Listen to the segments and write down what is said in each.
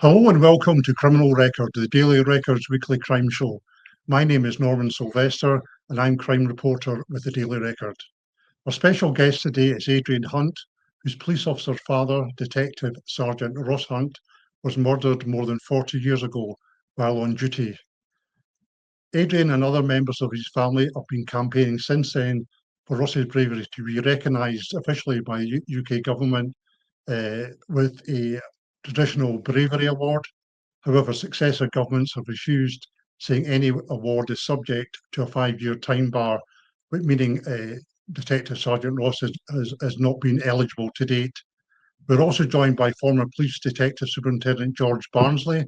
Hello and welcome to Criminal Record, the Daily Record's weekly crime show. My name is Norman Silvester and I'm crime reporter with the Daily Record. Our special guest today is Adrian Hunt, whose police officer's father, Detective Sgt Ross Hunt, was murdered more than 40 years ago while on duty. Adrian and other members of his family have been campaigning since then for Ross's bravery to be recognised officially by the UK government with a traditional bravery award. However, successive governments have refused, saying any award is subject to a 5-year time bar, meaning Detective Sergeant Ross has not been eligible to date. We're also joined by former Police Detective Superintendent George Barnsley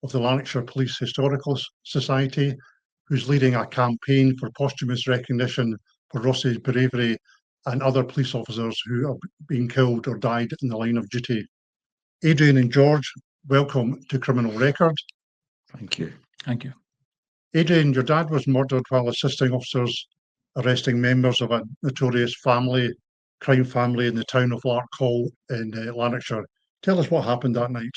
of the Lanarkshire Police Historical Society, who's leading a campaign for posthumous recognition for Ross's bravery and other police officers who have been killed or died in the line of duty. Adrian and George, welcome to Criminal Record. Thank you. Thank you. Adrian, your dad was murdered while assisting officers arresting members of a notorious crime family in the town of Larkhall in Lanarkshire. Tell us what happened that night.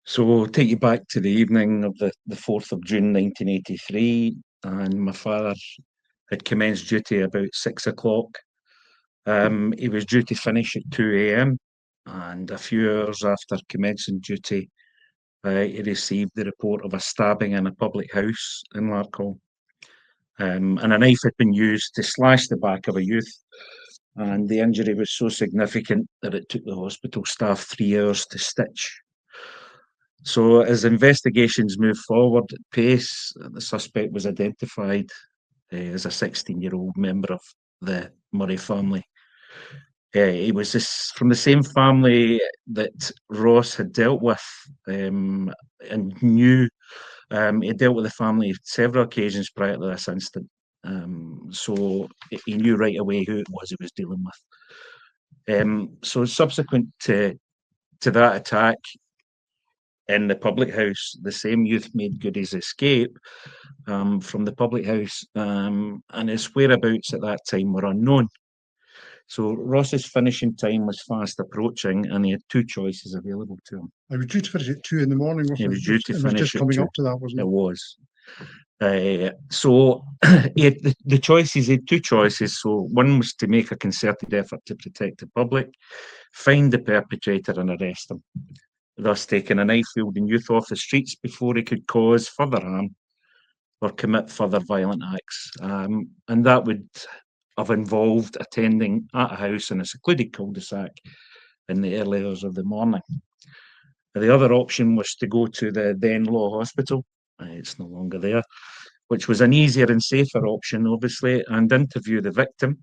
So I'll take you back to the evening of the 4th of June 1983, and my father had commenced duty about 6 o'clock. He was due to finish at 2 a.m. and a few hours after commencing duty, he received the report of a stabbing in a public house in Larkhall. And a knife had been used to slash the back of a youth, and the injury was so significant that it took the hospital staff 3 hours to stitch. So as investigations moved forward at pace, the suspect was identified as a 16-year-old member of the Murray family. He was from the same family that Ross had dealt with and knew. He dealt with the family several occasions prior to this incident. So he knew right away who it was he was dealing with. So subsequent to that attack in the public house, the same youth made good his escape from the public house, and his whereabouts at that time were unknown. So Ross's finishing time was fast approaching, and he had two choices available to him. I was due to finish at 2 in the morning, wasn't it? He was due to It was finish just at coming 2. up to that, wasn't it? It was. So he had the choices. He had two choices. So one was to make a concerted effort to protect the public, find the perpetrator and arrest him, thus taking a knife-wielding youth off the streets before he could cause further harm or commit further violent acts. And that would have involved attending at a house in a secluded cul-de-sac in the early hours of the morning. The other option was to go to the then Law Hospital. It's no longer there, which was an easier and safer option, obviously, and interview the victim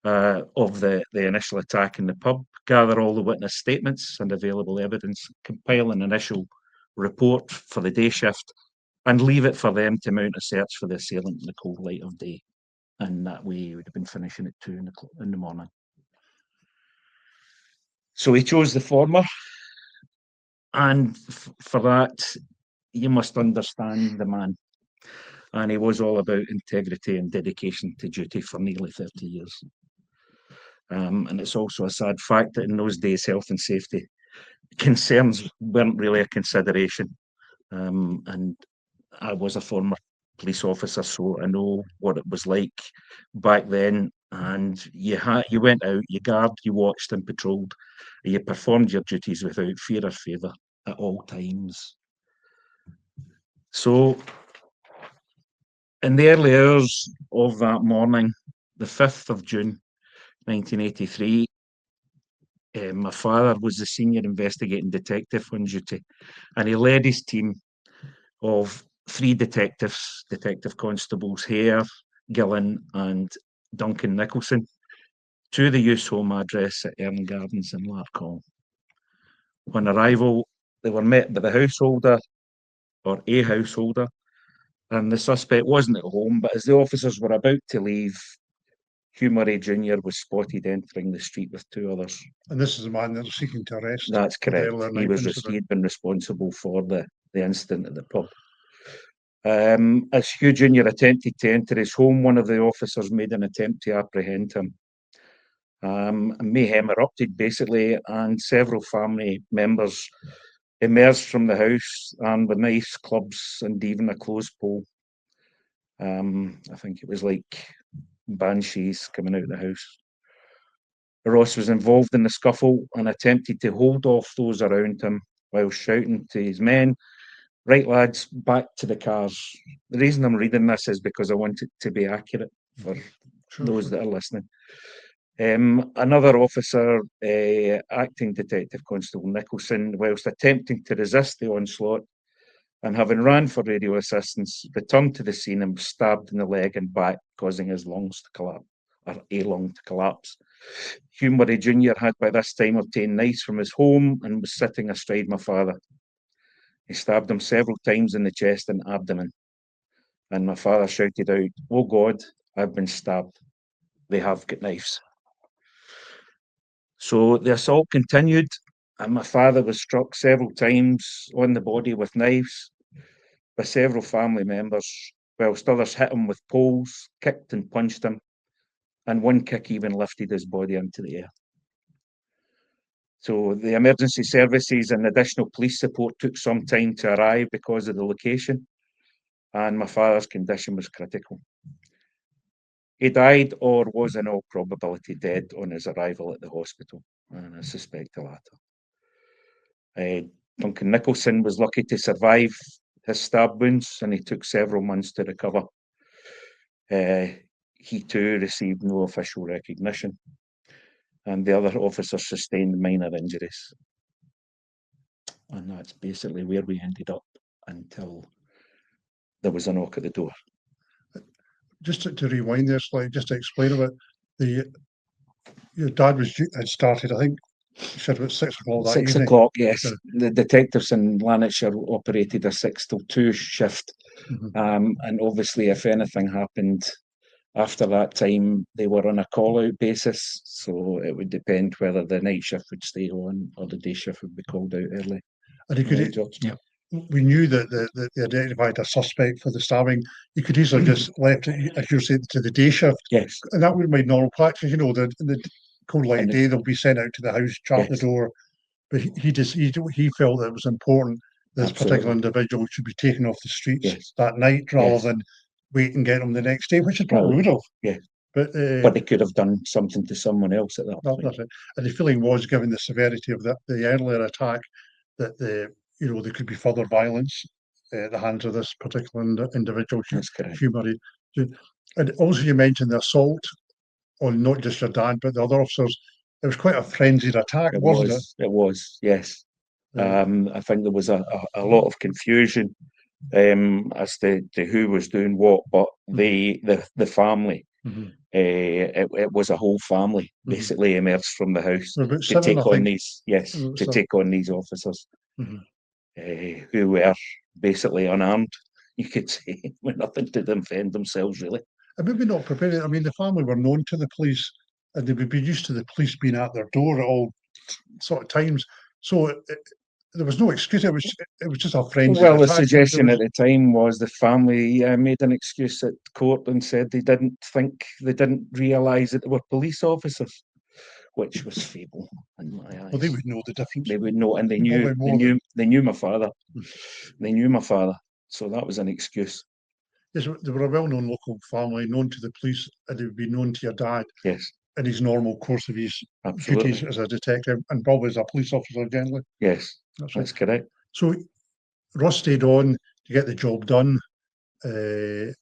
of the initial attack in the pub, gather all the witness statements and available evidence, compile an initial report for the day shift, and leave it for them to mount a search for the assailant in the cold light of day. And that way he would have been finishing at 2 in the morning. So he chose the former. And for that, you must understand the man. And he was all about integrity and dedication to duty for nearly 30 years. And it's also a sad fact that in those days, health and safety concerns weren't really a consideration. And I was a former police officer, so I know what it was like back then. And you went out, you guarded, you watched and patrolled, you performed your duties without fear or favour at all times. So in the early hours of that morning, the 5th of June, 1983, my father was the senior investigating detective on duty, and he led his team of 3 detectives, Detective Constables Hare, Gillen and Duncan Nicholson, to the youth home address at Earn Gardens in Larkhall. On arrival, they were met by the householder, or a householder, and the suspect wasn't at home, but as the officers were about to leave, Hugh Murray Jr. was spotted entering the street with 2 others. And this is the man that they're seeking to arrest. That's correct. He had been responsible for the incident at the pub. As Hugh Jr. attempted to enter his home, one of the officers made an attempt to apprehend him. Mayhem erupted basically, and several family members emerged from the house and with knives, clubs, and even a clothes pole. I think it was like banshees coming out of the house. Ross was involved in the scuffle and attempted to hold off those around him while shouting to his men, "Right, lads, back to the cars." The reason I'm reading this is because I want it to be accurate for those that are listening. Another officer, acting Detective Constable Nicholson, whilst attempting to resist the onslaught and having ran for radio assistance, returned to the scene and was stabbed in the leg and back, causing his lungs to collapse, or a lung to collapse. Hugh Murray Jr. had by this time obtained knives from his home and was sitting astride my father. He stabbed him several times in the chest and abdomen, and my father shouted out, "Oh God, I've been stabbed. They have got knives." So the assault continued, and my father was struck several times on the body with knives by several family members, whilst others hit him with poles, kicked and punched him, and one kick even lifted his body into the air. So the emergency services and additional police support took some time to arrive because of the location, and my father's condition was critical. He died, or was in all probability dead, on his arrival at the hospital, and I suspect the latter. Duncan Nicholson was lucky to survive his stab wounds, and he took several months to recover. He too received no official recognition, and the other officers sustained minor injuries. And that's basically where we ended up until there was a knock at the door. Just to rewind there slightly, just to explain about your dad had started, I think, you said about 6 o'clock that 6 evening. o'clock, yes. The detectives in Lanarkshire operated a 6 till 2 shift. And obviously, if anything happened after that time, they were on a call-out basis. So it would depend whether the night shift would stay on or the day shift would be called out early. And he could, we knew that they identified a suspect for the stabbing. You could easily just left it, as you said, to the day shift. Yes. And that would be normal practice. You know, the cold light of day, they'll be sent out to the house, trap the door. But he felt that it was important that this particular individual should be taken off the streets that night rather than wait and get him the next day, which is probably would have. Yeah. But they could have done something to someone else at that point. That's it. And the feeling was, given the severity of the earlier attack, that there could be further violence at the hands of this particular individual, Hugh Murray. And also, you mentioned the assault on not just your dad but the other officers. It was quite a frenzied attack, wasn't it? It was, yes. I think there was a lot of confusion as to who was doing what, but the family, it was a whole family basically emerged from the house to take on these officers who were basically unarmed, you could say, with nothing to defend themselves really. And maybe not prepared. I mean, the family were known to the police, and they would be used to the police being at their door at all sort of times. So there was no excuse. It was just a frenzy. Well, the suggestion at the time was the family made an excuse at court and said they didn't realise that they were police officers, which was feeble in my eyes. Well, they would know the difference. They would know, and they knew my father. They knew my father, so that was an excuse. Yes, they were a well-known local family, known to the police, and they would be known to your dad. Yes. In his normal course of his duties as a detective and probably as a police officer generally. Yes, that's correct. So Ross stayed on to get the job done, but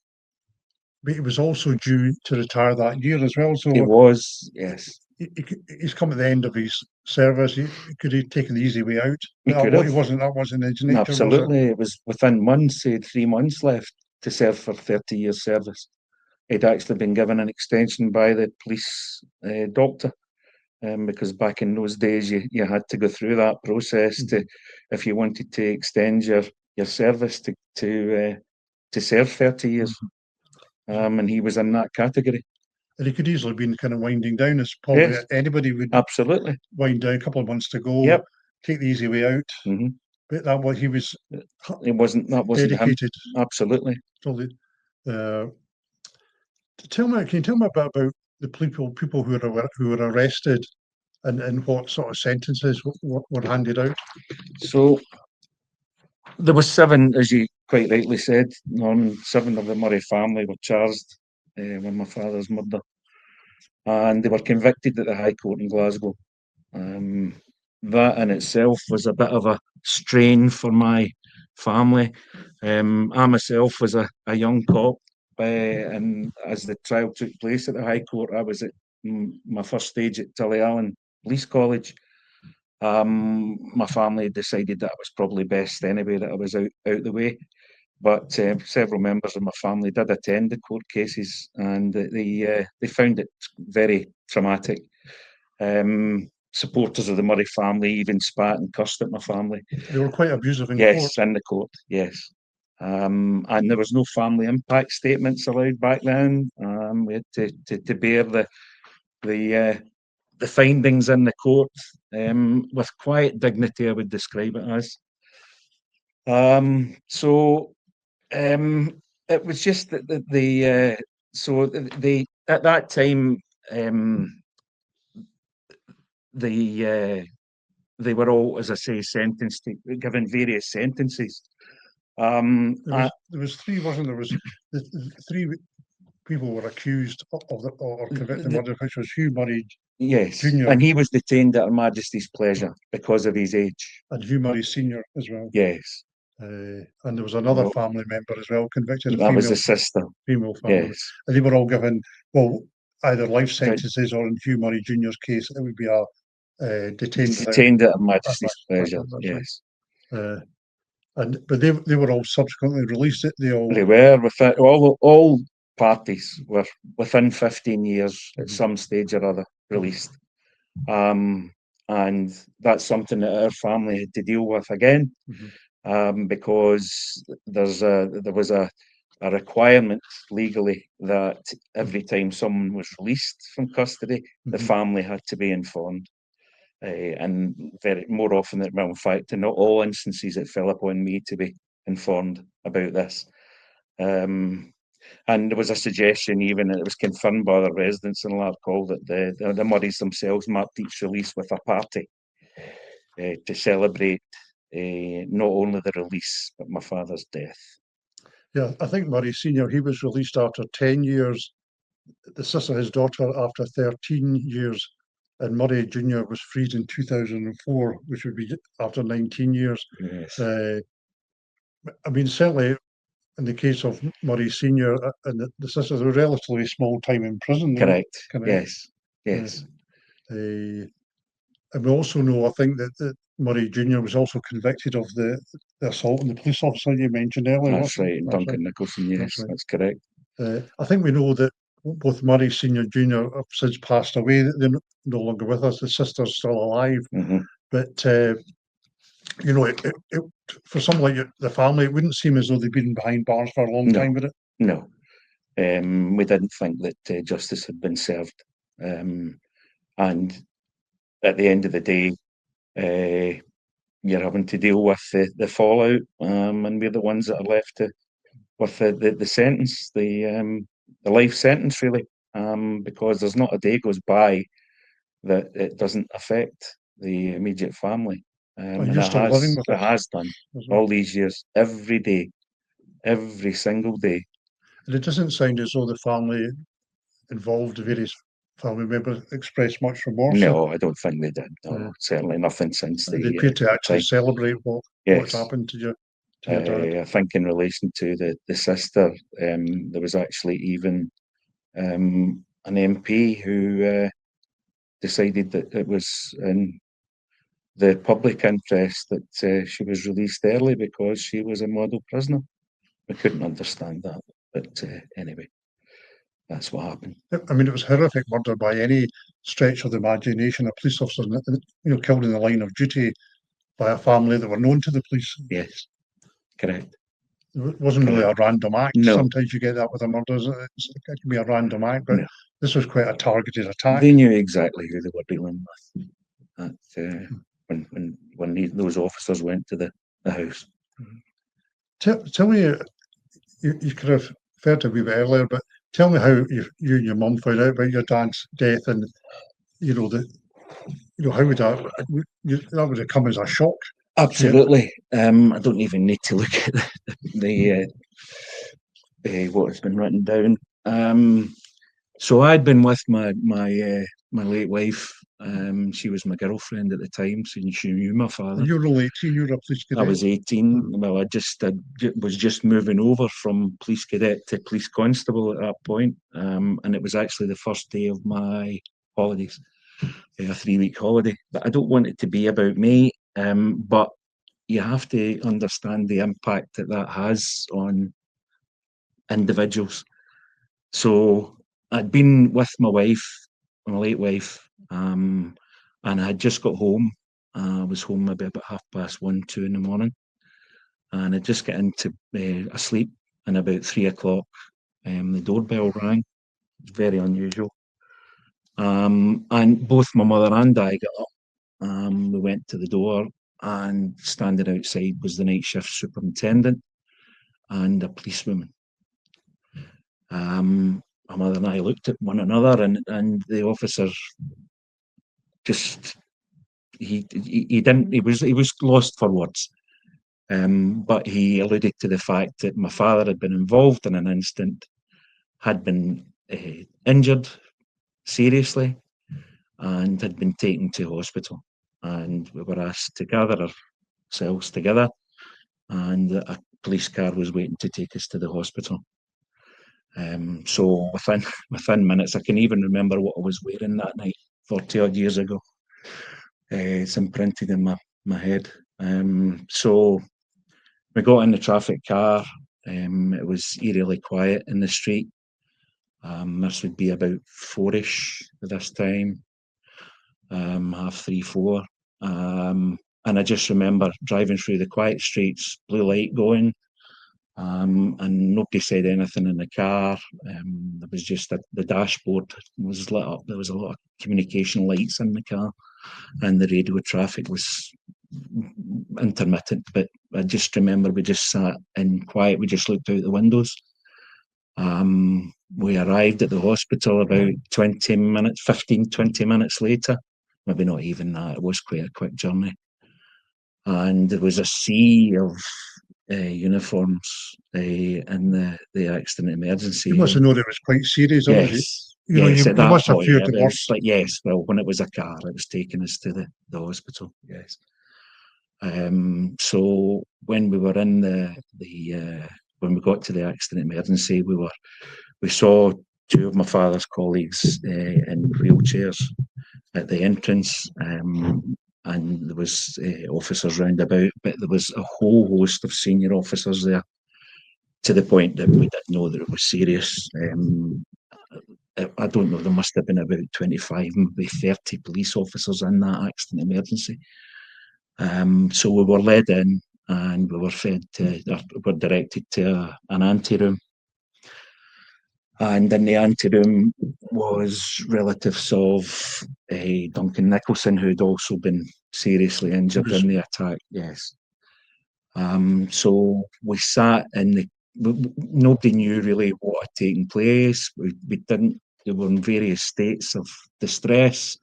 he was also due to retire that year as well. So he was, yes. He's come at the end of his service. He could have taken the easy way out. That wasn't his nature. Absolutely, it was within months. He had 3 months left to serve for 30 years service. He'd actually been given an extension by the police doctor, because back in those days you had to go through that process if you wanted to extend your service to serve 30 years, and he was in that category. And he could easily have been kind of winding down, as probably anybody would. Absolutely. Wind down, a couple of months to go. Take the easy way out. But that was he was. It wasn't. That wasn't dedicated. Him. Absolutely. Totally. Can you tell me a bit about the people who were arrested, and what sort of sentences were handed out? So there were 7, as you quite rightly said, Norman. 7 of the Murray family were charged with my father's murder, and they were convicted at the High Court in Glasgow. That in itself was a bit of a strain for my family. I myself was a young cop, and as the trial took place at the High Court, I was at my first stage at Tullyallen Police College. My family decided that it was probably best anyway that I was out the way. But several members of my family did attend the court cases, and they found it very traumatic. Supporters of the Murray family even spat and cursed at my family. They were quite abusive in Yes, court. in the court, yes. And there was no family impact statements allowed back then. We had to bear the findings in the court with quiet dignity, I would describe it as. It was just that at that time they were all, as I say, sentenced to given various sentences. There was 3, wasn't there? Was the 3 people were accused or convicted of murder, which was Hugh Murray. Yes, Junior. and he was detained at Her Majesty's pleasure because of his age. And Hugh Murray Senior as well. Yes. And there was another family member as well convicted. That was the sister. Female family. Yes. And they were all given, either life sentences or in Hugh Murray Junior's case, it would be a detained at Her Majesty's pleasure. Yes. Right. But they were all subsequently released. They were all parties were within 15 years at some stage or other released. And that's something that our family had to deal with again, because there was a requirement legally that every time someone was released from custody, the family had to be informed. And more often than, well, in fact, in not all instances, it fell upon me to be informed about this. And there was a suggestion, even, and it was confirmed by the residents in Larkhall, that the Murrays themselves marked each release with a party to celebrate not only the release, but my father's death. Yeah, I think Murray Senior, he was released after 10 years. The sister, his daughter, after 13 years. And Murray Junior was freed in 2004, which would be after 19 years. Yes. I mean, certainly in the case of Murray Senior and the sisters, a relatively small time in prison. Correct. Yes. And we also know, I think, that Murray Junior was also convicted of the assault on the police officer you mentioned earlier. That's right, Duncan Nicholson. Yes, that's correct. I think we know that both Murray Senior and Junior have since passed away. They're no longer with us. The sister's still alive. But for someone like the family, it wouldn't seem as though they've been behind bars for a long time, would it? No. We didn't think that justice had been served. And at the end of the day, you're having to deal with the fallout, and we're the ones that are left with the sentence, the life sentence, really, because there's not a day goes by that it doesn't affect the immediate family. And it has done all these years, every day, every single day. And it doesn't sound as though the family involved, the various family members, expressed much remorse. No, I don't think they did. No, certainly nothing since they appear to actually celebrate what's happened to your dad. I think in relation to the sister, there was actually even an MP who decided that it was in the public interest that she was released early because she was a model prisoner. I couldn't understand that, but anyway, that's what happened. I mean, it was horrific murder by any stretch of the imagination. A police officer, killed in the line of duty by a family that were known to the police. Yes, correct. It wasn't really a random act. No. Sometimes you get that with a murder. It can be a random act, but this was quite a targeted attack. They knew exactly who they were dealing with when those officers went to the house. Tell me, you could have referred to a wee bit earlier, but Tell me how you and your mum found out about your dad's death, and how would that would have come as a shock? Absolutely. I don't even need to look at the what has been written down. So I'd been with my late wife. She was my girlfriend at the time, so she knew my father. You were only 18. You were a police cadet. I was 18. Well, I was just moving over from police cadet to police constable at that point, and it was actually the first day of my holidays, a 3-week holiday. But I don't want it to be about me. But you have to understand the impact that has on individuals. So I'd been with my wife, my late wife, and I had just got home. I was home maybe about 1:30, 2 in the morning, and I just got into asleep. And about 3 o'clock, the doorbell rang. Very unusual. And both my mother and I got up. We went to the door, and standing outside was the night shift superintendent and a policewoman. My mother and I looked at one another, and the officer just he was lost for words. But he alluded to the fact that my father had been involved in an incident, had been injured seriously, and had been taken to hospital. And we were asked to gather ourselves together, and a police car was waiting to take us to the hospital. So within minutes, I can even remember what I was wearing that night, 40 odd years ago. It's imprinted in my head. So we got in the traffic car. It was eerily quiet in the street. This would be about 4ish at this time, 3:30, 4. And I just remember driving through the quiet streets, blue light going, and nobody said anything in the car. There was just the dashboard was lit up. There was a lot of communication lights in the car, and the radio traffic was intermittent. But I just remember we just sat in quiet. We just looked out the windows. We arrived at the hospital about 20 minutes later. Maybe not even that. It was quite a quick journey. And there was a sea of uniforms in the accident emergency. You must have known it was quite serious, yes. You must have feared the worst. But yes, well, when it was a car, it was taking us to the hospital. Yes. So when we were in when we got to the accident emergency, we saw two of my father's colleagues in wheelchairs at the entrance, and there was officers round about, but there was a whole host of senior officers there, to the point that we did know that it was serious. I don't know, there must have been about 25, maybe 30 police officers in that accident emergency. So we were led in, and we were directed to an anteroom. And in the anteroom was relatives of Duncan Nicholson, who'd also been seriously injured in the attack. Yes. So we sat nobody knew really what had taken place. We didn't. They were in various states of distress.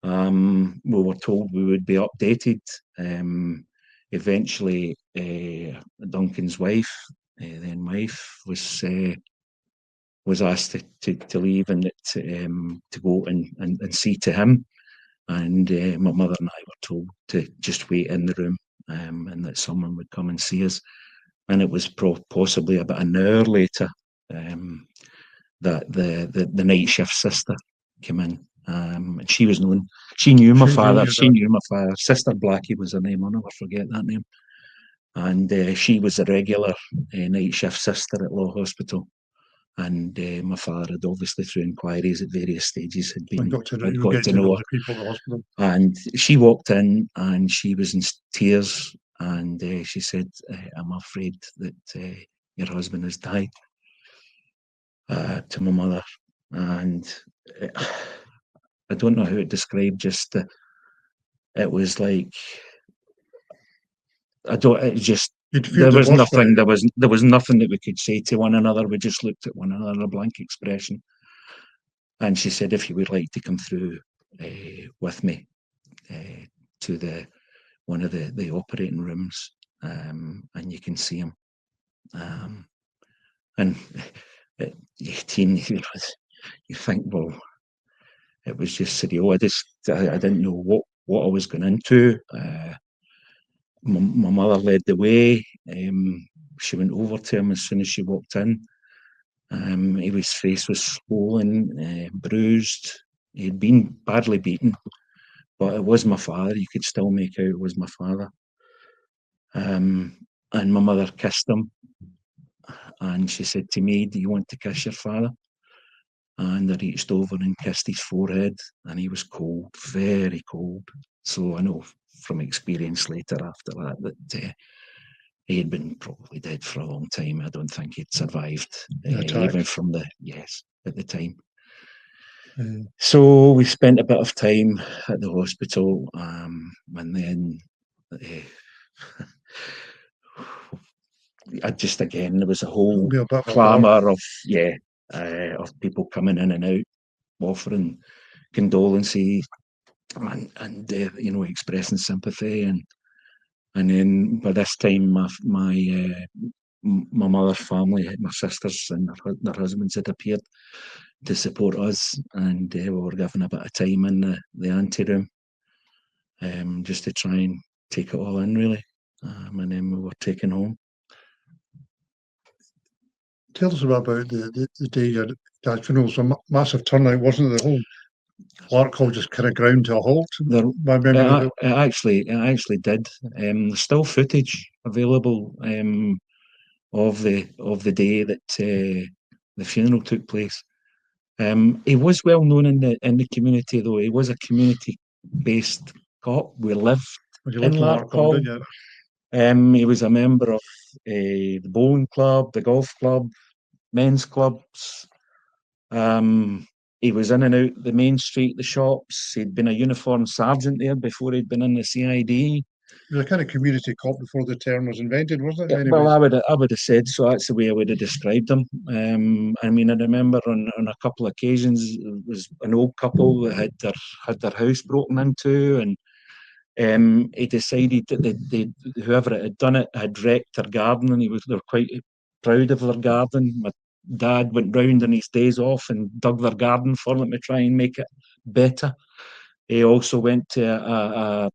We were told we would be updated. Eventually, Duncan's wife, then wife, was asked to leave and to go and see to him. And my mother and I were told to just wait in the room, and that someone would come and see us. And it was possibly about an hour later that the night shift sister came in. And she was known. She knew my father. She knew my father. Sister Blackie was her name. I'll never forget that name. And she was a regular night shift sister at Law Hospital. And my father had obviously, through inquiries at various stages, had got to know her. The people at the hospital. And she walked in, and she was in tears, and she said, "I'm afraid that your husband has died," to my mother. And I don't know how to describe it was like, it just You'd there feared the was worst, nothing. right? There was nothing that we could say to one another. We just looked at one another, a blank expression. And she said, if you would like to come through with me to one of the operating rooms, and you can see him. And at 18, you think, well, it was just surreal. I didn't know what I was going into. My mother led the way. She went over to him as soon as she walked in. His face was swollen, bruised. He'd been badly beaten, but it was my father. You could still make out it was my father. And my mother kissed him, and she said to me, "Do you want to kiss your father?" And I reached over and kissed his forehead, and he was cold, very cold. So I know from experience later after that he had been probably dead for a long time. I don't think he'd survived, even from at the time. So we spent a bit of time at the hospital, and then there was a whole clamour of people coming in and out, offering condolences and expressing sympathy, and then by this time my mother's family, my sisters and their husbands had appeared to support us, and we were given a bit of time in the anteroom, just to try and take it all in, really, and then we were taken home. Tell us about the day your dad's funeral. It was a massive turnout, wasn't it? The whole Larkhall just kind of ground to a halt. It actually did. There's still footage available of the day that the funeral took place. He was well known in the community, though. He was a community-based cop. We lived in Larkhall. He was a member of the bowling club, the golf club, men's clubs. He was in and out the main street, the shops. He'd been a uniformed sergeant there before he'd been in the CID. He was a kind of community cop before the term was invented, wasn't it? Yeah, well, I would have said so. That's the way I would have described him. I remember on a couple of occasions there was an old couple that had their house broken into, and he decided that whoever had done it had wrecked their garden, and they were quite proud of their garden. My dad went round on his days off and dug their garden for them to try and make it better. He also went to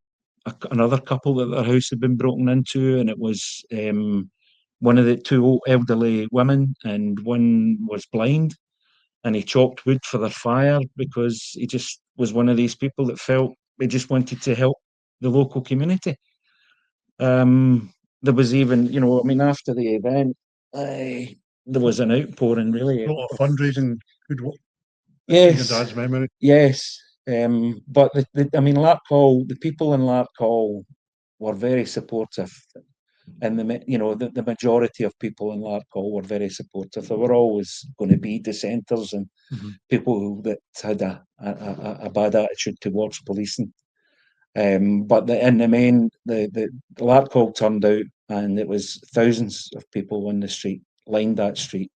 another couple that their house had been broken into, and it was one of the two elderly women, and one was blind, and he chopped wood for their fire because he just was one of these people that felt they just wanted to help the local community. There was even, after the event, there was an outpouring, really. A lot of fundraising. Yes. Your dad's memory. Yes. But Larkhall, the people in Larkhall were very supportive, and the majority of people in Larkhall were very supportive. There were always going to be dissenters and people that had a bad attitude towards policing. But in the main, the Larkhall turned out, and it was thousands of people on the street, lined that street.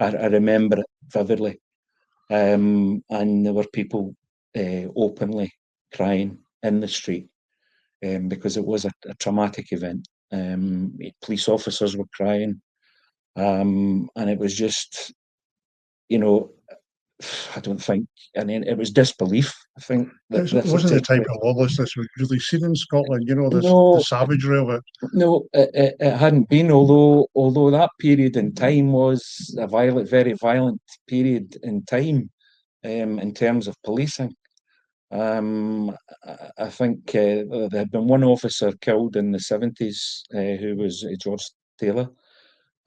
I remember it vividly. And there were people openly crying in the street because it was a traumatic event. Police officers were crying, and it was just, I don't think, it was disbelief. I think it wasn't the type of lawlessness we've really seen in Scotland. The savagery of it. No, it hadn't been. Although that period in time was a very violent period in time, in terms of policing. I think there had been one officer killed in the 70s, who was George Taylor,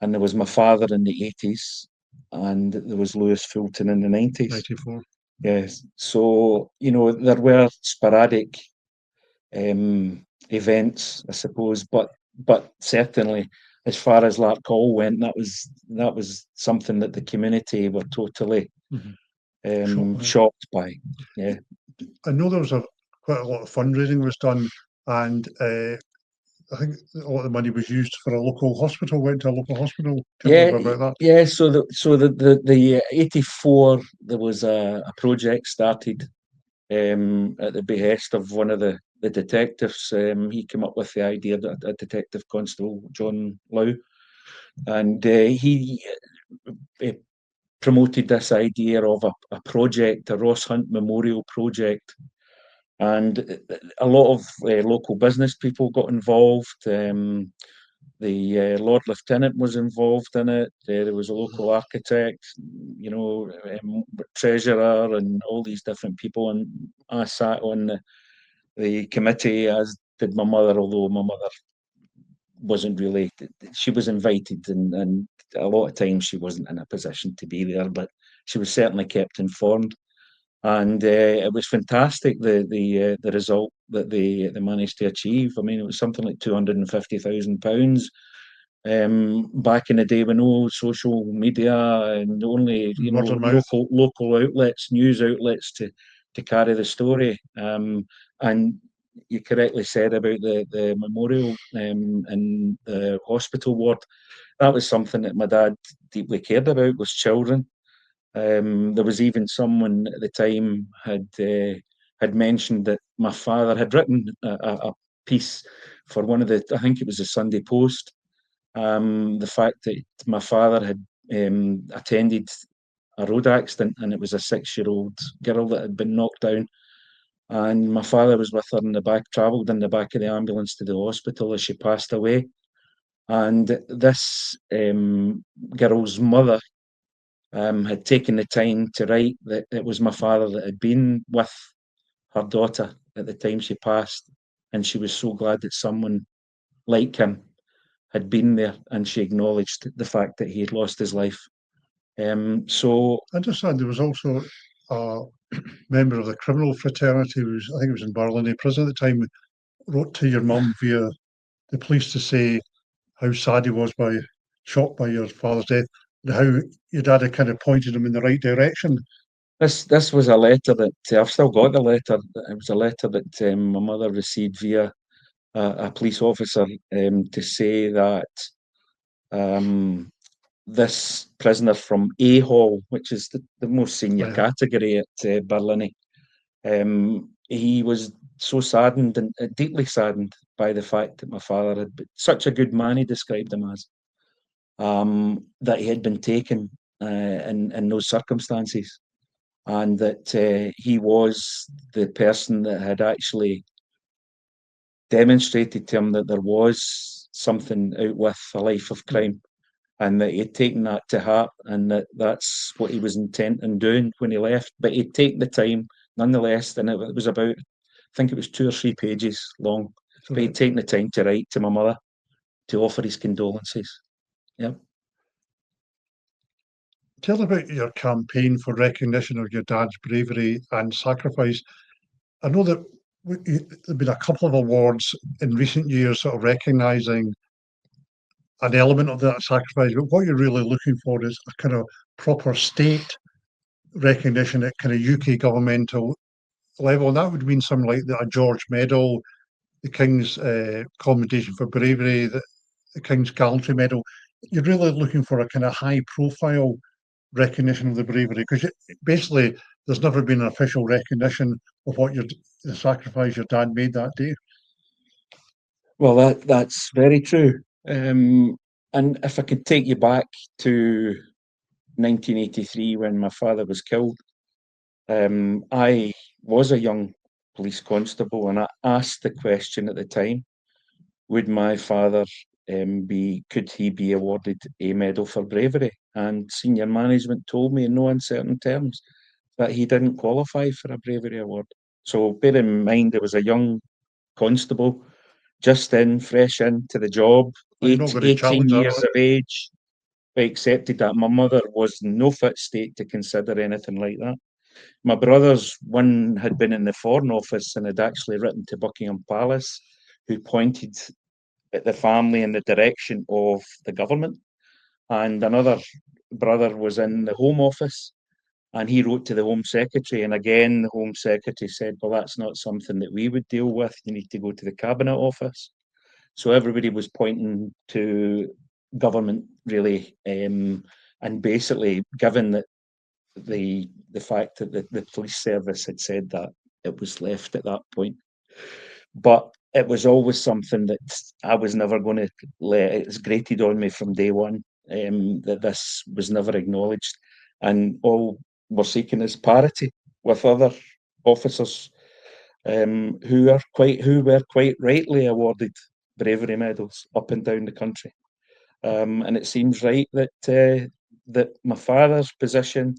and there was my father in the 80s, and there was Lewis Fulton in the 90s. 94. Yes. So, there were sporadic events, I suppose, but certainly as far as Larkhall went, that was something that the community were totally shocked by. Yeah. I know there was quite a lot of fundraising was done, and I think a lot of the money was used for a local hospital, went to a local hospital. Tell me Yeah, about that. yeah. So the 84, there was a project started at the behest of one of the detectives. He came up with the idea that a detective constable, John Lowe, and he uh, promoted this idea of a project, a Ross Hunt Memorial Project. And a lot of local business people got involved. The Lord Lieutenant was involved in it. There was a local architect, treasurer, and all these different people. And I sat on the committee, as did my mother, although my mother wasn't really. She was invited, and a lot of times she wasn't in a position to be there, but she was certainly kept informed. And it was fantastic, the result that they managed to achieve. I mean, it was something like £250,000. Back in the day when no social media and only Word of mouth. local outlets, news outlets to carry the story. And you correctly said about the memorial in the hospital ward. That was something that my dad deeply cared about, was children. There was even someone at the time had mentioned that my father had written a piece for one of I think it was the Sunday Post. The fact that my father had attended a road accident, and it was a 6-year-old girl that had been knocked down, and my father was with her in the back, travelled in the back of the ambulance to the hospital as she passed away. And this girl's mother had taken the time to write that it was my father that had been with her daughter at the time she passed, and she was so glad that someone like him had been there, and she acknowledged the fact that he had lost his life. So I understand there was also a member of the criminal fraternity who was, I think it was in Barlinnie prison at the time, wrote to your mum via the police to say how sad he was shocked by your father's death, and how your dad had kind of pointed him in the right direction. this was a letter that I've still got the letter. It was a letter that my mother received via a police officer to say that um, this prisoner from A Hall, which is the most senior Right. category at Barlinnie, he was so saddened and deeply saddened by the fact that my father had been such a good man, he described him as, that he had been taken in those circumstances, and that he was the person that had actually demonstrated to him that there was something out with a life of crime, and that he'd taken that to heart, and that's what he was intent on doing when he left. But he'd taken the time nonetheless, and it was about, I think it was 2 or 3 pages long, but he'd taken the time to write to my mother to offer his condolences. Yep. Tell about your campaign for recognition of your dad's bravery and sacrifice. I know that there've been a couple of awards in recent years sort of recognising an element of that sacrifice, but what you're really looking for is a kind of proper state recognition at kind of UK governmental level. And that would mean something like a George Medal, the King's Commendation for Bravery, the King's Gallantry Medal. You're really looking for a kind of high profile recognition of the bravery, because basically there's never been an official recognition of the sacrifice your dad made that day. Well, that's very true. And if I could take you back to 1983 when my father was killed, I was a young police constable, and I asked the question at the time: would my father could he be awarded a medal for bravery? And senior management told me in no uncertain terms that he didn't qualify for a bravery award. So bear in mind, there was a young constable, just fresh into the job, Well, you're not going to 18 challenge that, years are of age. I accepted that. My mother was in no fit state to consider anything like that. My brothers, one had been in the Foreign Office and had actually written to Buckingham Palace, who pointed at the family in the direction of the government. And another brother was in the Home Office, and he wrote to the Home Secretary. And again, the Home Secretary said, well, that's not something that we would deal with. You need to go to the Cabinet Office. So everybody was pointing to government, really, and basically, given that the fact that the police service had said that, it was left at that point. But it was always something that I was never going to let. It was grated on me from day one, that this was never acknowledged, and all we're seeking is parity with other officers, who were quite rightly awarded bravery medals up and down the country. And it seems right that my father's position.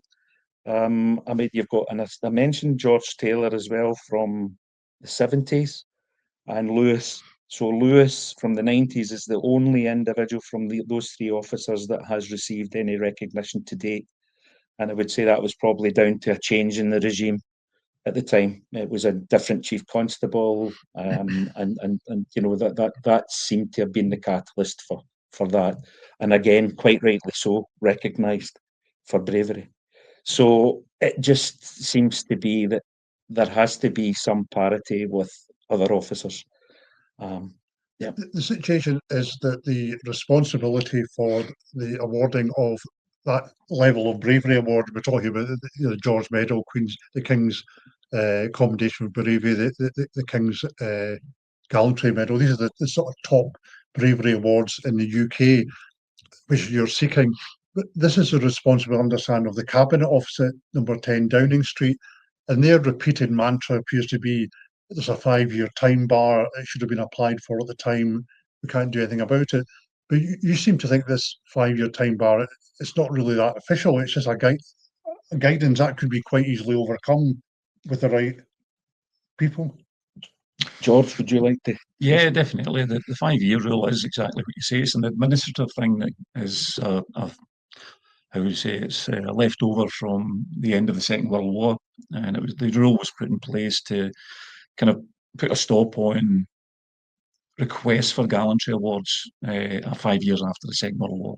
I mean, you've got, and I mentioned George Taylor as well from the 70s, and Lewis. So Lewis from the 90s is the only individual from those three officers that has received any recognition to date. And I would say that was probably down to a change in the regime at the time. It was a different chief constable, and you know, that seemed to have been the catalyst for that. And again, quite rightly so, recognised for bravery. So it just seems to be that there has to be some parity with other officers. Yeah. The situation is that the responsibility for the awarding of that level of bravery award, we're talking about the George Medal, the King's Commendation for Bravery, the King's Gallantry Medal. These are the sort of top bravery awards in the UK, which you're seeking. But this is a responsible understanding of the Cabinet Office at number 10 Downing Street, and their repeated mantra appears to be there's a 5-year time bar, it should have been applied for at the time, we can't do anything about it. But you seem to think this 5-year time bar, it's not really that official, it's just a guidance that could be quite easily overcome with the right people. George, would you like to? Yeah, definitely. The 5-year rule is exactly what you say. It's an administrative thing that is, how would you say, it's left over from the end of the Second World War. And the rule was put in place to kind of put a stop on requests for gallantry awards 5 years after the Second World War.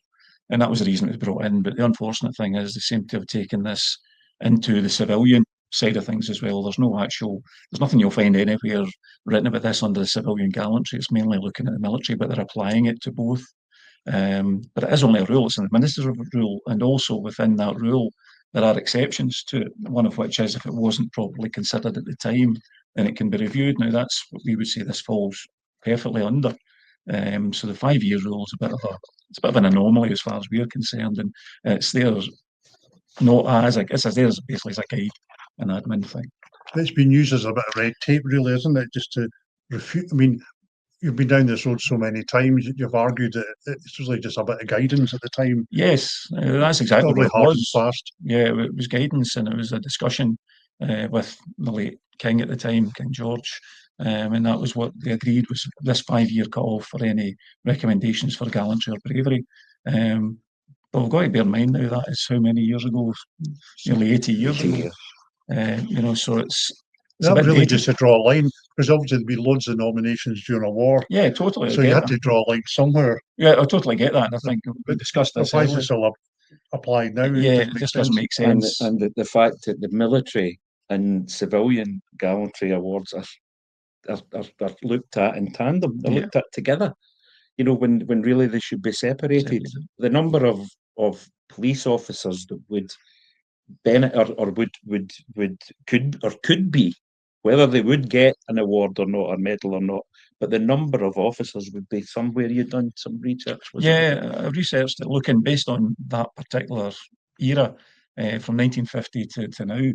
And that was the reason it was brought in. But the unfortunate thing is they seem to have taken this into the civilian side of things as well. There's nothing you'll find anywhere written about this under the civilian gallantry. It's mainly looking at the military, but they're applying it to both. But it is only a rule, it's an administrative rule, and also within that rule, there are exceptions to it, one of which is if it wasn't properly considered at the time, then it can be reviewed. Now, that's what we would say this falls perfectly under. So the 5-year rule is a bit of an anomaly as far as we're concerned, and it's there not as it's there basically as a guide, an admin thing. It's been used as a bit of red tape, really, isn't it? Just to refute. I mean, you've been down this road so many times. You've argued that it's really just a bit of guidance at the time. Yes, that's exactly what it hard was. and fast. Yeah, it was guidance, and it was a discussion with the late King at the time, King George, and that was what they agreed was this 5-year call for any recommendations for gallantry or bravery. But we've got to bear in mind now that is how many years ago? Nearly 80 years ago. You know, so it's That a bit really dated. just to draw a line, because obviously there'd be loads of nominations during a war. Yeah, totally. So you had to draw a line somewhere. Yeah, I totally get that. And I think we discussed this Why is earlier. it still applied now? Yeah, it just doesn't make sense. And the fact that the military and civilian gallantry awards are looked at in tandem. They're looked at together. You know, when really they should be separated. The number of police officers that would benefit or could be, whether they would get an award or not, or medal or not, but the number of officers would be somewhere. You'd done some research, I researched it looking based on that particular era from 1950 to now,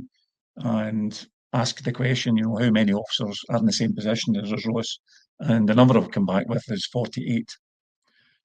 and asked the question, you know, how many officers are in the same position as Ross, and the number I've come back with is 48.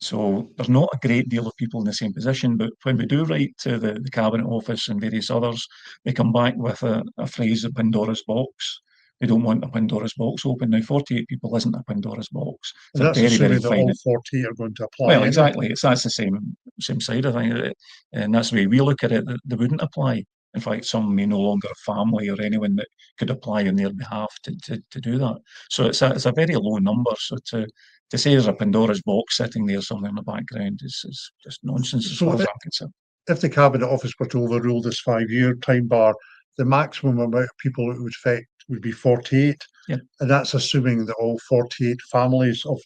So there's not a great deal of people in the same position, but when we do write to the Cabinet Office and various others, they come back with a phrase of Pandora's box. They don't want a Pandora's box open. Now, 48 people isn't a Pandora's box. And that's assuming that all 48 are going to apply. Well, exactly. That's the same side of thing. And that's the way we look at it, that they wouldn't apply. In fact, some may no longer have family or anyone that could apply on their behalf to do that. So it's a very low number. So to say there's a Pandora's box sitting there somewhere in the background is just nonsense as far as I'm concerned. If the Cabinet Office were to overrule this 5-year time bar, the maximum amount of people it would affect would be 48. Yeah. And that's assuming that all 48 families of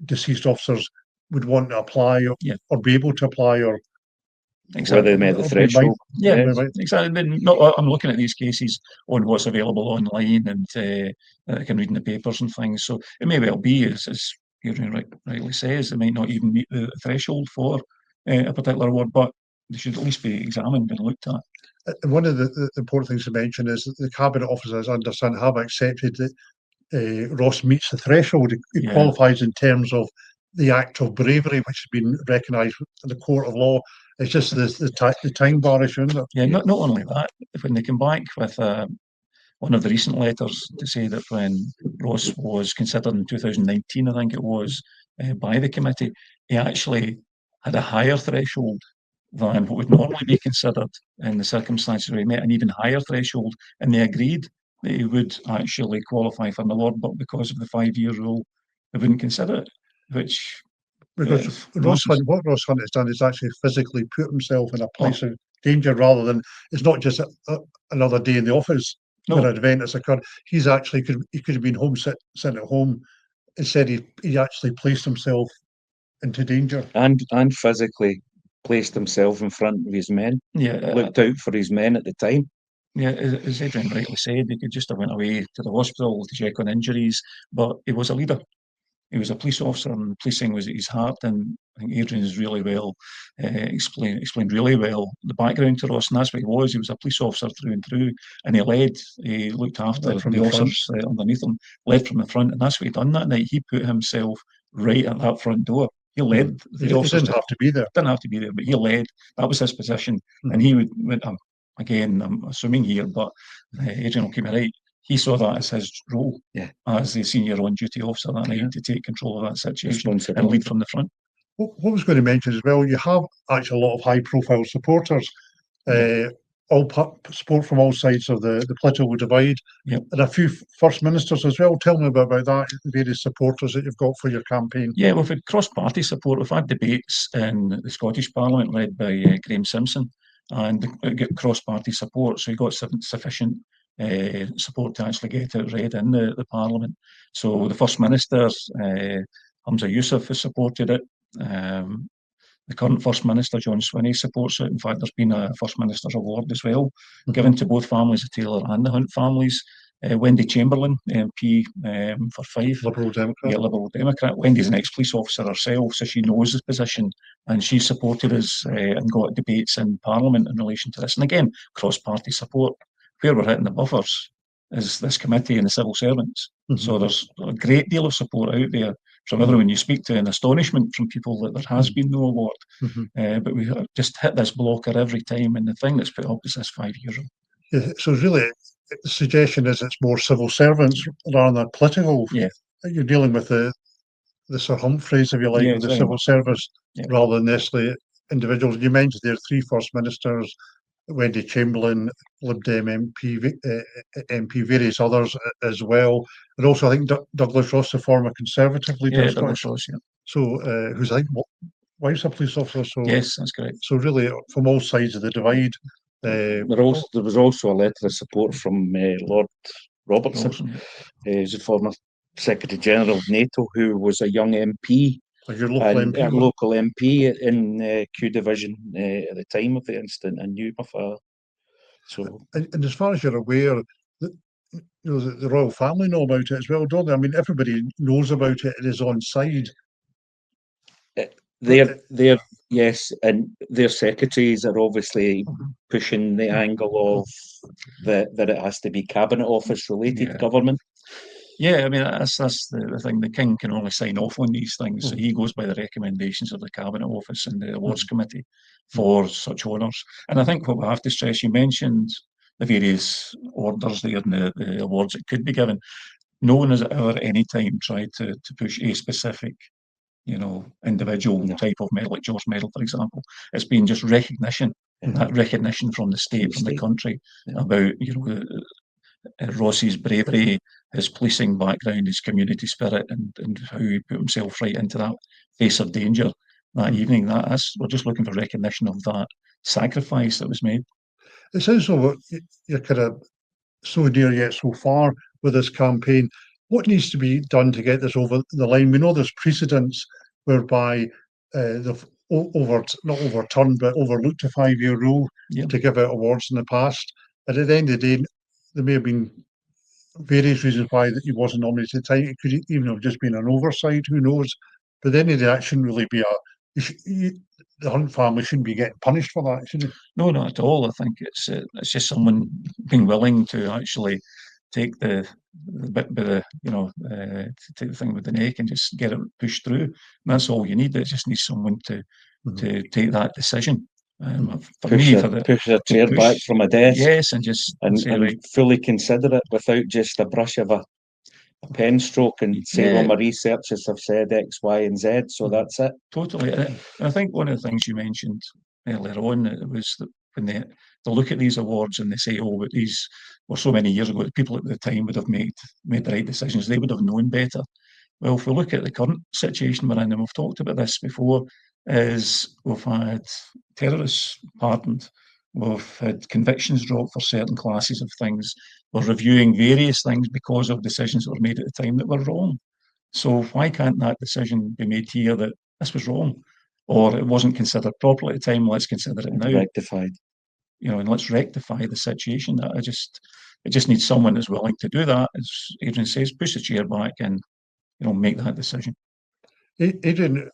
deceased officers would want to apply or be able to apply, or whether they met the threshold. Yeah, exactly. I'm looking at these cases on what's available online and I can read in the papers and things. So it may well be, as Adrian rightly says, they might not even meet the threshold for a particular award, but they should at least be examined and looked at. And one of the important things to mention is that the cabinet officers, I understand, have accepted that Ross meets the threshold. He qualifies in terms of the act of bravery, which has been recognised in the court of law. It's just the time bar issue, isn't it? Yeah, not only that, when they come back with one of the recent letters to say that when Ross was considered in 2019, I think it was, by the committee, he actually had a higher threshold than what would normally be considered in the circumstances where he met an even higher threshold, and they agreed that he would actually qualify for an award, but because of the 5-year rule, they wouldn't consider it, which... Because what Ross Hunt has done is actually physically put himself in a place of danger, rather than, it's not just another day in the office when an event has occurred. He's actually he could have been home sitting at home. Instead, he actually placed himself into danger and physically placed himself in front of his men. Looked out for his men at the time. Yeah, as Adrian rightly said, he could just have went away to the hospital to check on injuries, but he was a leader. He was a police officer, and policing was at his heart. And I think Adrian has really well explained really well the background to Ross, and that's what he was. He was a police officer through and through, and he looked after the officers underneath him, led from the front, and that's what he done that night. He put himself right at that front door. He led the officers. He didn't have to be there. Didn't have to be there, but he led. That was his position, and he went. Again, I'm assuming here, but Adrian will keep me right. He saw that as his role as the senior on-duty officer that night to take control of that situation and lead from the front. What I was going to mention as well, you have actually a lot of high-profile supporters, all support from all sides of the political divide, and a few First Ministers as well. Tell me about that, the various supporters that you've got for your campaign. Yeah, we've had cross-party support. We've had debates in the Scottish Parliament led by Graham Simpson, and get cross-party support, so he got sufficient support to actually get it read in the Parliament. So the First Minister, Hamza Yousaf, has supported it. The current First Minister, John Swinney, supports it. In fact, there's been a First Minister's Award as well, given to both families, the Taylor and the Hunt families. Wendy Chamberlain, MP for Fife. Liberal Democrat. Yeah, Liberal Democrat. Wendy's an ex-police officer herself, so she knows the position, and she supported us and got debates in Parliament in relation to this. And again, cross-party support. Where we're hitting the buffers is this committee and the civil servants. So there's a great deal of support out there from everyone you speak to, and astonishment from people that there has been no award. But we just hit this blocker every time, and the thing that's put up is this 5-year rule. Yeah, so really, the suggestion is it's more civil servants rather than political. Yeah. You're dealing with the Sir Humphreys, if you like, of the civil service, rather than necessarily individuals. You mentioned there are 3 First Ministers, Wendy Chamberlain, Lib Dem MP, various others as well. And also, I think Douglas Ross, the former Conservative leader. Yeah, Douglas Ross, So, who's I think wife's a police officer. So yes, that's correct. So really, from all sides of the divide. There was also a letter of support from Lord Robertson, who's the former Secretary General of NATO, who was a young MP. Your local MP? Local MP in Q Division at the time of the incident, and knew my father. So, and as far as you're aware, the royal family know about it as well, don't they? I mean, everybody knows about it and is on side. They're yes, and their secretaries are obviously pushing the angle of that it has to be cabinet office related government. Yeah, I mean, that's the thing. The King can only sign off on these things. So he goes by the recommendations of the Cabinet Office and the Awards Committee for such honours. And I think what we have to stress, you mentioned the various orders there and the awards that could be given. No one has ever at any time tried to push a specific, individual type of medal, like George Medal, for example. It's been just recognition, that recognition from the state, from the country, about, Ross's bravery, his policing background, his community spirit, and how he put himself right into that face of danger that evening. We're just looking for recognition of that sacrifice that was made. It sounds like you're kind of so near yet so far with this campaign. What needs to be done to get this over the line? We know there's precedents whereby they've not overturned, but overlooked a 5-year rule to give out awards in the past. And at the end of the day, there may have been various reasons why that he wasn't nominated at the time. It could even have just been an oversight, who knows? But then that shouldn't really be the Hunt family shouldn't be getting punished for that, should it? No, not at all. I think it's just someone being willing to actually take the bit by the take the thing with the neck and just get it pushed through. And that's all you need. It just needs someone to take that decision. Push a chair back from a desk. Yes, and just say, right, fully consider it without just a brush of a pen stroke and say, well, my researchers have said X, Y, and Z, so that's it. Totally. And I think one of the things you mentioned earlier on was that when they look at these awards and they say, oh, but these were so many years ago, the people at the time would have made the right decisions. They would have known better. Well, if we look at the current situation we're in, and we've talked about this before, is we've had terrorists pardoned, we've had convictions dropped for certain classes of things, we're reviewing various things because of decisions that were made at the time that were wrong. So why can't that decision be made here that this was wrong, or it wasn't considered properly at the time? Let's consider it now. Rectified. And let's rectify the situation. It just needs someone that's willing to do that. As Adrian says, push the chair back and make that decision. Adrian,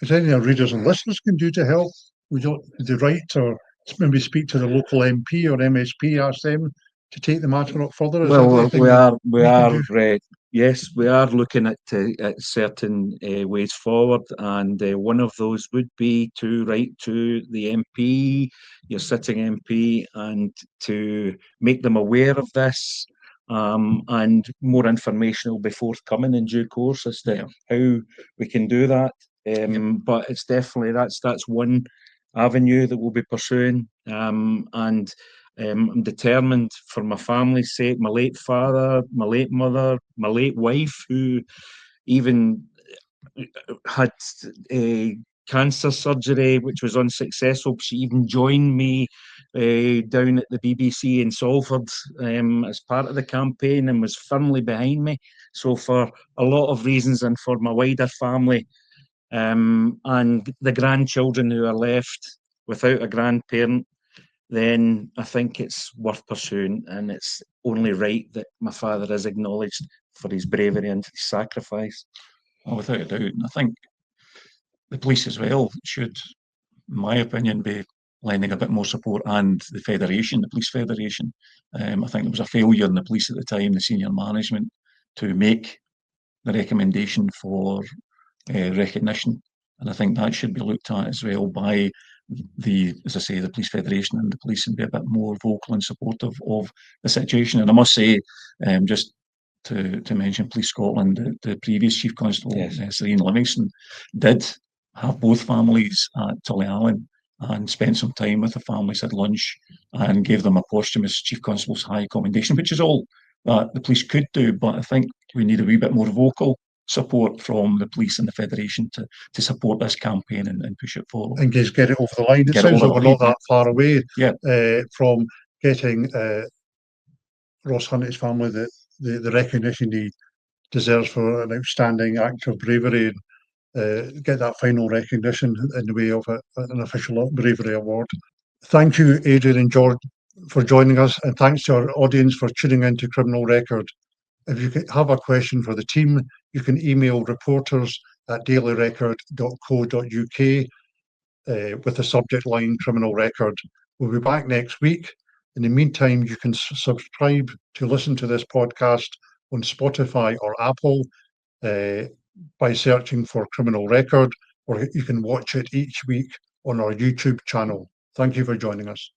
is there any our readers and listeners can do to help? Would they write or maybe speak to the local MP or MSP, ask them to take the matter up further? Well, yes, we are looking at certain ways forward, and one of those would be to write to the MP, your sitting MP, and to make them aware of this. And more information will be forthcoming in due course as to how we can do that. But it's definitely that's one avenue that we'll be pursuing. And I'm determined, for my family's sake, my late father, my late mother, my late wife, who even had a cancer surgery which was unsuccessful. She even joined me down at the BBC in Salford as part of the campaign and was firmly behind me. So for a lot of reasons, and for my wider family and the grandchildren who are left without a grandparent, then I think it's worth pursuing, and it's only right that my father is acknowledged for his bravery and his sacrifice. Well, without a doubt. And I think the police as well should, in my opinion, be lending a bit more support, and the Federation, the Police Federation. I think there was a failure in the police at the time, the senior management, to make the recommendation for recognition. And I think that should be looked at as well by as I say, the Police Federation and the police, and be a bit more vocal and supportive of the situation. And I must say, just to mention Police Scotland, the previous Chief Constable, Serene Livingston, did have both families at Tullyallen and spent some time with the families, had lunch, and gave them a posthumous Chief Constable's High Commendation, which is all that the police could do. But I think we need a wee bit more vocal support from the police and the Federation to support this campaign and push it forward. And just get it over the line. It sounds like we're not that far away from getting Ross Hunt, his family, the recognition he deserves for an outstanding act of bravery, and get that final recognition in the way of an official bravery award. Thank you, Adrian and George, for joining us, and thanks to our audience for tuning in to Criminal Record. If you have a question for the team, you can email reporters@dailyrecord.co.uk with the subject line Criminal Record. We'll be back next week. In the meantime, you can subscribe to listen to this podcast on Spotify or Apple by searching for Criminal Record, or you can watch it each week on our YouTube channel. Thank you for joining us.